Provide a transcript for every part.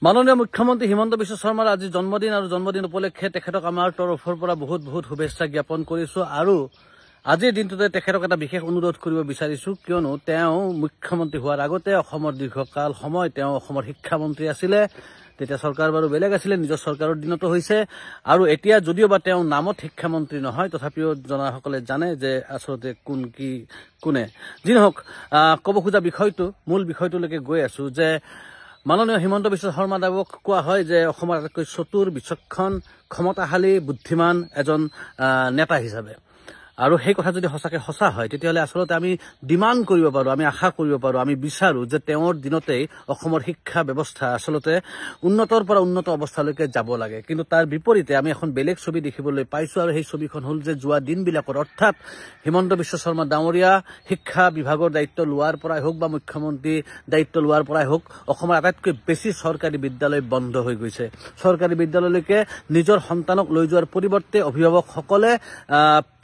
মাননীয় মুখ্যমন্ত্ৰী হিমন্ত বিশ্ব শৰ্মাৰ আজি জন্মদিন আৰু জন্মদিন উপলক্ষে তেখেতক আমাৰ তৰফৰ পৰা বহুত বহুত শুভেচ্ছা জ্ঞাপন কৰিছো আৰু আজিৰ দিনটোতে তেখেতক এটা বিশেষ অনুৰোধ কৰিব বিচাৰিছো কিয়নো তেওঁ মুখ্যমন্ত্ৰী হোৱাৰ আগতে অসমৰ দীৰ্ঘকাল সময় তেওঁ অসমৰ শিক্ষামন্ত্ৰী আছিলে তেতিয়া চৰকাৰ বাৰু বেলেগ আছিলে নিজৰ চৰকাৰৰ দিনতো হৈছে আৰু এতিয়া যদিও বা তেওঁ নামত শিক্ষামন্ত্ৰী নহয় তথাপিও জনাসকলে জানে যে আসলতে কোনে যি নহওক ক'ব খোজা বিষয়টো মূল বিষয়টোলৈকে গৈ আছো যে মাননীয় হিমন্ত বিশ্ব শৰ্মা দেৱক কোৱা হয় যে অসমৰ আটাইতকৈ চতুৰ বিচক্ষণ ক্ষমতাশালী বুদ্ধিমান এজন নেতা হিচাপে আৰু সেই কথা যদি সঁচাকে সঁচা হয় তেতিয়াহ'লে আসলতে আমি ডিমাণ্ড কৰিব পাৰোঁ আমি আশা কৰিব পাৰোঁ আমি বিচাৰোঁ যে তেওঁৰ দিনতেই অসমৰ শিক্ষা ব্যৱস্থা আসলতে উন্নতৰ পৰা উন্নত অৱস্থালৈকে যাব লাগে কিন্তু তাৰ বিপৰীতে আমি এখন বেলেগ ছবি দেখিবলৈ পাইছোঁ আৰু সেই ছবিখন হ'ল যে যোৱা দিনবিলাকত অৰ্থাৎ হিমন্ত বিশ্ব শৰ্মা ডাঙৰীয়া শিক্ষা বিভাগৰ দায়িত্ব লোৱাৰ পৰাই হওক বা মুখ্যমন্ত্ৰী দায়িত্ব লোৱাৰ পৰাই হওক অসমৰ আটাইতকৈ বেছি চৰকাৰী বিদ্যালয় বন্ধ হৈ গৈছে চৰকাৰী বিদ্যালয়লৈকে নিজৰ সন্তানক লৈ যোৱাৰ পৰিৱৰ্তে অভিভাৱকসকলে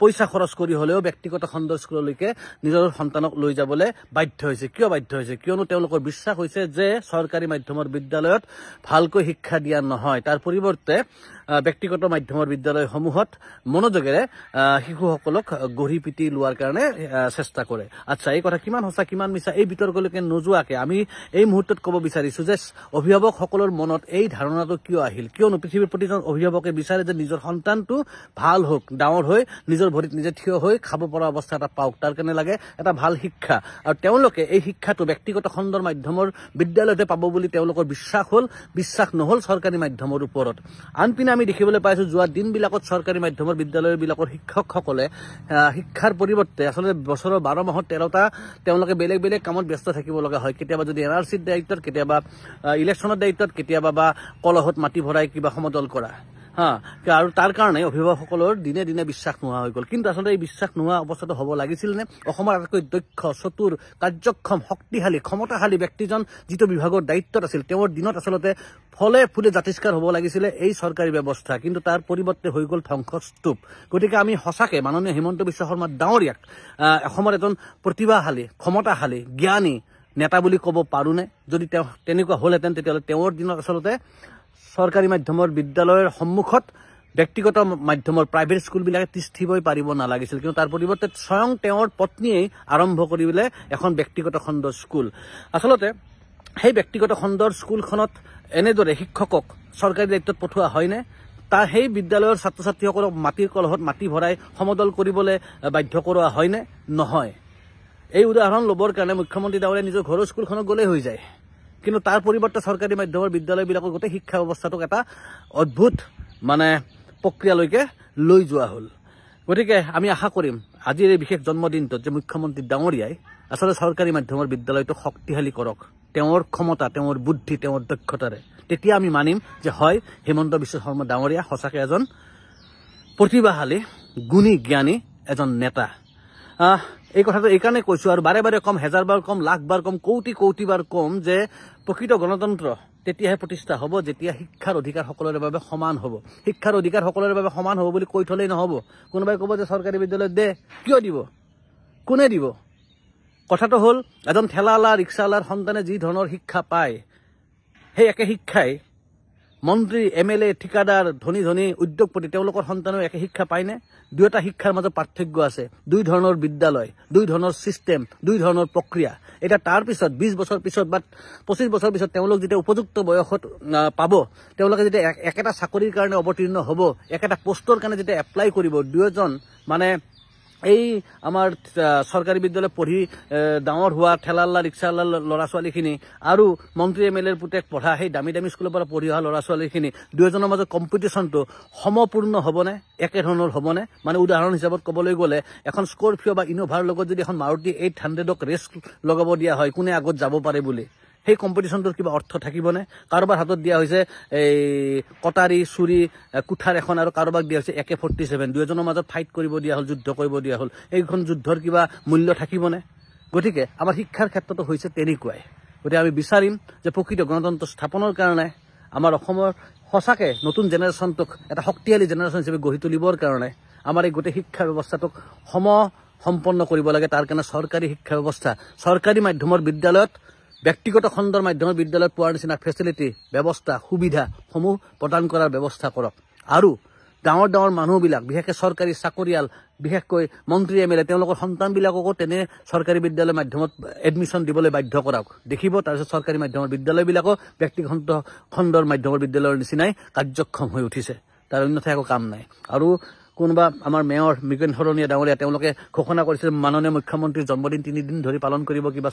পইচা খৰচ কৰি হলেও ব্যক্তিগত খণ্ডৰ স্কুললৈকে নিজৰ সন্তানক লৈ যাবলৈ বাধ্য হৈছে কিয় বাধ্য হৈছে কিয়নো তেওঁলোকৰ বিশ্বাস হৈছে যে চৰকাৰী মাধ্যমৰ বিদ্যালয়ত ভালকৈ শিক্ষা দিয়া নহয় তাৰ পৰিৱৰ্তে ব্যক্তিগত মাধ্যমৰ বিদ্যালয়সমূহত মনোযোগেৰে শিশুসকলক গঢ়ি পিটি লোৱাৰ কাৰণে চেষ্টা কৰে আচ্ছা এই কথা কিমান সঁচা কিমান মিছা এই বিতৰ্কলৈকে নোযোৱাকে আমি এই মুহূৰ্তত ক'ব বিচাৰিছো যে অভিভাৱকসকলৰ মনত এই ধাৰণাটো কিয় আহিল কিয়নো পৃথিৱীৰ প্ৰতিজন অভিভাৱকে বিচাৰে যে নিজৰ সন্তানটো ভাল হওক ডাঙৰ হৈ নিজৰ ভৰিত নিজে থিয় হৈ খাব পৰা অৱস্থা এটা পাওক তাৰ কাৰণে লাগে এটা ভাল শিক্ষা আৰু তেওঁলোকে এই শিক্ষাটো ব্যক্তিগত খণ্ডৰ মাধ্যমৰ বিদ্যালয়তে পাব বুলি তেওঁলোকৰ বিশ্বাস নহল চৰকাৰী মাধ্যমৰ ওপৰত আনপিনে আমি দেখিবলৈ পাইছো যোৱা দিনবিলাকত চৰকাৰী মাধ্যমৰ বিদ্যালয়বিলাকৰ শিক্ষকসকলে শিক্ষাৰ পৰিৱৰ্তে আচলতে বছৰৰ 12 মাহত 13টা তেওঁলোকে বেলেগ বেলেগ কামত ব্যস্ত থাকিব লগা হয় কেতিয়াবা যদি এনআৰচিৰ দায়িত্বত কেতিয়াবা ইলেকশ্যনৰ দায়িত্বত কেতিয়াবা বা কলহত মাটি ভৰাই কিবা সমদল কৰা আৰু তাৰ কাৰণে অভিভাৱকসকলৰ দিনে দিনে বিশ্বাস নোহোৱা হৈ গ'ল কিন্তু আচলতে এই বিশ্বাস নোহোৱা অৱস্থাটো হ'ব লাগিছিল নে অসমৰ আটাইতকৈ দক্ষ চতুৰ কাৰ্যক্ষম শক্তিশালী ক্ষমতাশালী ব্যক্তিজন যিটো বিভাগৰ দায়িত্বত আছিল তেওঁৰ দিনত আচলতে ফলে ফুলে জাতিষ্কাৰ হ'ব লাগিছিলে এই চৰকাৰী ব্যৱস্থা কিন্তু তাৰ পৰিৱৰ্তে হৈ গ'ল ধ্বংসস্তূপ গতিকে আমি সঁচাকে মাননীয় হিমন্ত বিশ্ব শৰ্মা ডাঙৰীয়াক অসমৰ এজন প্ৰতিভাশালী ক্ষমতাশালী জ্ঞানী নেতা বুলি ক'ব পাৰোঁনে যদি তেওঁ তেনেকুৱা হ'লহেঁতেন তেতিয়াহ'লে তেওঁৰ দিনত আচলতে চৰকাৰী মাধ্যমৰ বিদ্যালয়ৰ সন্মুখত ব্যক্তিগত মাধ্যমৰ প্ৰাইভেট স্কুলবিলাকে তিষ্ঠিবই পাৰিব নালাগিছিল কিন্তু তাৰ পৰিৱৰ্তে স্বয়ং তেওঁৰ পত্নীয়েই আৰম্ভ কৰিলে এখন ব্যক্তিগত খণ্ডৰ স্কুল আচলতে সেই ব্যক্তিগত খণ্ডৰ স্কুলখনত এনেদৰে শিক্ষকক চৰকাৰী দায়িত্বত পঠোৱা হয়নে তাৰ সেই বিদ্যালয়ৰ ছাত্ৰ ছাত্ৰীসকলক মাটিৰ কলহত মাটি ভৰাই সমদল কৰিবলৈ বাধ্য কৰোৱা হয়নে নহয় এই উদাহৰণ ল'বৰ কাৰণে মুখ্যমন্ত্ৰী ডাঙৰীয়া নিজৰ ঘৰৰ স্কুলখনত গ'লেই হৈ যায় কিন্তু তাৰ পৰিৱৰ্তে চৰকাৰী মাধ্যমৰ বিদ্যালয়বিলাকৰ গোটেই শিক্ষা ব্যৱস্থাটোক এটা অদ্ভুত প্ৰক্ৰিয়ালৈকে লৈ যোৱা হ'ল গতিকে আমি আশা কৰিম আজিৰ এই বিশেষ জন্মদিনটোত যে মুখ্যমন্ত্ৰী ডাঙৰীয়াই আচলতে চৰকাৰী মাধ্যমৰ বিদ্যালয়টো শক্তিশালী কৰক তেওঁৰ ক্ষমতা তেওঁৰ বুদ্ধি তেওঁৰ দক্ষতাৰে তেতিয়া আমি মানিম যে হয় হিমন্ত বিশ্ব শৰ্মা ডাঙৰীয়া সঁচাকৈ এজন প্ৰতিভাশালী গুণী জ্ঞানী এজন নেতা এই কথাটো এইকাৰণে কৈছো আৰু বাৰে বাৰে কম হেজাৰবাৰ কম লাখবাৰ কম কোটিবাৰ কম যে প্ৰকৃত গণতন্ত্ৰ তেতিয়াহে প্ৰতিষ্ঠা হ'ব যেতিয়া শিক্ষাৰ অধিকাৰ সকলোৰে বাবে সমান হ'ব শিক্ষাৰ অধিকাৰ সকলোৰে বাবে সমান হ'ব বুলি কৈ থলেই নহ'ব কোনোবাই ক'ব যে চৰকাৰী বিদ্যালয়ত দে কিয় দিব কোনে দিব কথাটো হ'ল এজন ঠেলাৱালা ৰিক্সাৱালাৰ সন্তানে যি ধৰণৰ শিক্ষা পায় সেই একে শিক্ষাই মন্ত্ৰী এমএলএ ঠিকাদাৰ ধনী উদ্যোগপতি তেওঁলোকৰ সন্তানেও একে শিক্ষা পায়নে দুয়োটা শিক্ষাৰ মাজত পাৰ্থক্য আছে দুই ধৰণৰ বিদ্যালয় দুই ধৰণৰ ছিষ্টেম দুই ধৰণৰ প্ৰক্ৰিয়া এটা তাৰ পিছত 20 বছৰ পিছত বা 25 বছৰ পিছত তেওঁলোক যেতিয়া উপযুক্ত বয়সত পাব তেওঁলোকে যেতিয়া একেটা চাকৰিৰ কাৰণে অৱতীৰ্ণ হ'ব একেটা পোষ্টৰ কাৰণে যেতিয়া এপ্লাই কৰিব দুয়োজন মানে এই আমাৰ চৰকাৰী বিদ্যালয় পঢ়ি ডাঙৰ হোৱা ঠেলাৱালা ৰিক্সাৱালা ল'ৰা ছোৱালীখিনি আৰু মন্ত্ৰী এমএলএৰ পুতেক পঢ়া সেই দামী স্কুলৰ পৰা পঢ়ি অহা ল'ৰা ছোৱালীখিনি দুয়োজনৰ মাজত কম্পিটিশ্যনটো সমপূৰ্ণ হ'বনে একেধৰণৰ হ'বনে মানে উদাহৰণ হিচাপত ক'বলৈ গ'লে এখন স্কৰপিঅ' বা ইনোভাৰ লগত যদি এখন মাৰুতি 800ক ৰেচ লগাব দিয়া হয় কোনে আগত যাব পাৰে বুলি সেই কম্পিটিশ্যনটোৰ কিবা অৰ্থ থাকিবনে কাৰোবাৰ হাতত দিয়া হৈছে এই কটাৰী চুৰি কুঠাৰ এখন আৰু কাৰোবাক দিয়া হৈছে AK-47 দুয়োজনৰ মাজত ফাইট কৰিব দিয়া হ'ল যুদ্ধ কৰিব দিয়া হ'ল এইখন যুদ্ধৰ কিবা মূল্য থাকিবনে গতিকে আমাৰ শিক্ষাৰ ক্ষেত্ৰতো হৈছে তেনেকুৱাই গতিকে আমি বিচাৰিম যে প্ৰকৃত গণতন্ত্ৰ স্থাপনৰ কাৰণে আমাৰ অসমৰ সঁচাকৈ নতুন জেনেৰেশ্যনটোক এটা শক্তিশালী জেনেৰেশ্যন হিচাপে গঢ়ি তুলিবৰ কাৰণে আমাৰ এই গোটেই শিক্ষা ব্যৱস্থাটোক সম্পন্ন কৰিব লাগে তাৰ কাৰণে চৰকাৰী শিক্ষা ব্যৱস্থা চৰকাৰী মাধ্যমৰ বিদ্যালয়ত ব্যক্তিগত খণ্ডৰ মাধ্যমৰ বিদ্যালয়ত পোৱাৰ নিচিনা ফেচিলিটি ব্যৱস্থা সুবিধাসমূহ প্ৰদান কৰাৰ ব্যৱস্থা কৰক আৰু ডাঙৰ ডাঙৰ মানুহবিলাক বিশেষকৈ চৰকাৰী চাকৰিয়াল বিশেষকৈ মন্ত্ৰী MLA তেওঁলোকৰ সন্তানবিলাককো তেনে চৰকাৰী বিদ্যালয় মাধ্যমত এডমিশ্যন দিবলৈ বাধ্য কৰাওক দেখিব তাৰপিছত চৰকাৰী মাধ্যমৰ বিদ্যালয়বিলাকো ব্যক্তিগত খণ্ডৰ মাধ্যমৰ বিদ্যালয়ৰ নিচিনাই কাৰ্যক্ষম হৈ উঠিছে তাৰ অন্যথা একো কাম নাই আৰু কোনোবা আমাৰ মেয়ৰ মৃগেন শৰণীয়া ডাঙৰীয়া তেওঁলোকে ঘোষণা কৰিছিল মাননীয় মুখ্যমন্ত্ৰীৰ জন্মদিন 3 দিন ধৰি পালন কৰিব কিবা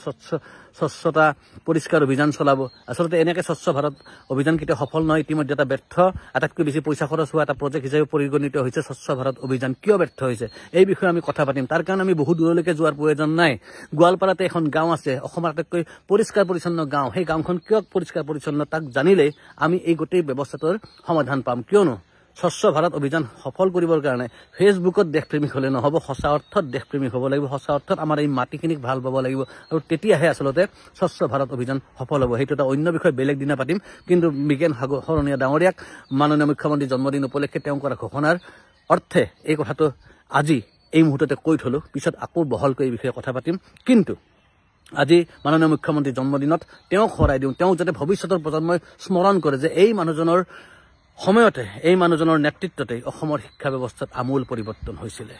স্বচ্ছতা পৰিষ্কাৰ অভিযান চলাব আচলতে এনেকৈ স্বচ্ছ ভাৰত অভিযান কেতিয়া সফল নহয় ইতিমধ্যে এটা ব্যৰ্থ আটাইতকৈ বেছি পইচা খৰচ হোৱা এটা প্ৰজেক্ট হিচাপে পৰিগণিত হৈছে স্বচ্ছ ভাৰত অভিযান কিয় ব্যৰ্থ হৈছে এই বিষয়ে আমি কথা পাতিম তাৰ কাৰণে আমি বহু দূৰলৈকে যোৱাৰ প্ৰয়োজন নাই গোৱালপাৰাতে এখন গাঁও আছে অসমৰ আটাইতকৈ পৰিষ্কাৰ পৰিচ্ছন্ন গাঁও সেই গাঁওখন কিয় পৰিষ্কাৰ পৰিচ্ছন্ন তাক জানিলে আমি এই গোটেই ব্যৱস্থাটোৰ সমাধান পাম কিয়নো স্বচ্ছ ভাৰত অভিযান সফল কৰিবৰ কাৰণে ফেচবুকত দেশপ্ৰেমিক হলে নহব সঁচা অৰ্থত দেশপ্ৰেমিক হ'ব লাগিব সঁচা অৰ্থত আমাৰ এই মাটিখিনিক ভাল পাব লাগিব আৰু তেতিয়াহে আচলতে স্বচ্ছ ভাৰত অভিযান সফল হ'ব সেইটো এটা অন্য বিষয় বেলেগ দিনা পাতিম কিন্তু মৃগেন শৰণীয়া ডাঙৰীয়াক মাননীয় মুখ্যমন্ত্ৰীৰ জন্মদিন উপলক্ষে তেওঁ কৰা ঘোষণাৰ অৰ্থে এই কথাটো আজি এই মুহূৰ্ততে কৈ থলো পিছত আকৌ বহলকৈ এই বিষয়ে কথা পাতিম কিন্তু আজি মাননীয় মুখ্যমন্ত্ৰীৰ জন্মদিনত তেওঁক হৰাই দিওঁ তেওঁ যাতে ভৱিষ্যতৰ প্ৰজন্মই স্মৰণ কৰে যে এই মানুহজনৰ সময়তে এই মানুহজনৰ নেতৃত্বতে অসমৰ শিক্ষা ব্যৱস্থাত আমূল পৰিৱৰ্তন হৈছিলে